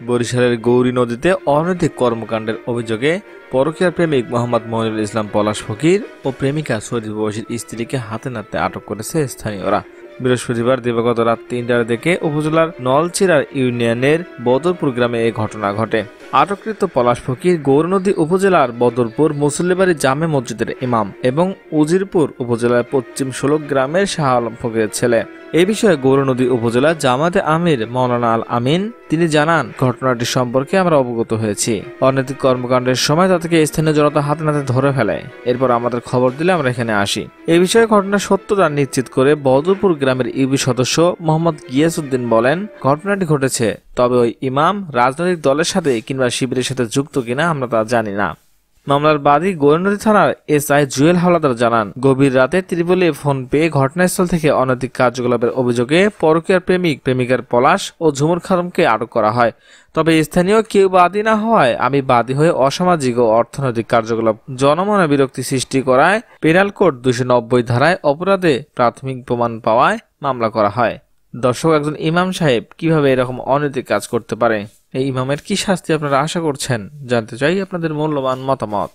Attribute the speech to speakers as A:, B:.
A: বরিশালের গৌরী নদীতে অনৈতিক কর্মকাণ্ডের অভিযোগে পরকীয়ার প্রেমিক মোহাম্মদ মনিরুল ইসলাম পলাশ ফকির ও প্রেমিকা শরীফ ওয়াসির স্ত্রীকে হাতে নাতে আটক করেছে স্থানীয়রা। বৃহস্পতিবার দিবাগত রাত ৩টার দিকে উপজেলার নলচিরার ইউনিয়নের বদরপুর গ্রামে এই ঘটনা ঘটে। আটককৃত পলাশ ফকির গৌরনদী উপজেলার বদরপুর মুসল্লিবাড়ি জামে মসজিদের ইমাম এবং উজিরপুর উপজেলার পশ্চিম ষোলক গ্রামের শাহ আলম ফকিরের ছেলে। এই বিষয়ে গৌরনদী উপজেলা জামাতে আমির মাওলানা আল আমিন তিনি জানান, ঘটনাটি সম্পর্কে আমরা অবগত হয়েছি। অনৈতিক কর্মকাণ্ডের সময় তাদেরকে স্থানীয় জনতা হাতে নাতে ধরে ফেলে। এরপর আমাদের খবর দিলে আমরা এখানে আসি। এই বিষয়ে ঘটনার সত্যতা নিশ্চিত করে বদরপুর গ্রামের ইউবি সদস্য মোহাম্মদ গিয়াসউদ্দিন বলেন, ঘটনাটি ঘটেছে, তবে ওই ইমাম রাজনৈতিক দলের সাথে কিংবা শিবিরের সাথে যুক্ত কিনা আমরা তা জানি না। মামলার বাদী গৌরনদী থানার এসআই জুয়েল হাওলাদার জানান, গভীর রাতে ত্রিপলি ফোন পেয়ে ঘটনাস্থল থেকে অনৈতিক কার্যকলাপের অভিযোগে পরকীয়ার প্রেমিকার পলাশ ও ঝুমুর খানমকে আটক করা হয়। তবে স্থানীয় কেউ বাদী না হওয়ায় আমি বাদী হয়ে অসামাজিক ও অর্থনৈতিক কার্যকলাপ জনমনে বিরক্তি সৃষ্টি করায় পেনাল কোড 290 ধারায় অপরাধে প্রাথমিক প্রমাণ পাওয়ায় মামলা করা হয়। দর্শক, একজন ইমাম সাহেব কিভাবে এরকম অনৈতিক কাজ করতে পারে? এই ইমামের কি শাস্তি আপনারা আশা করছেন? জানতে চাই আপনাদের মূল্যবান মতামত।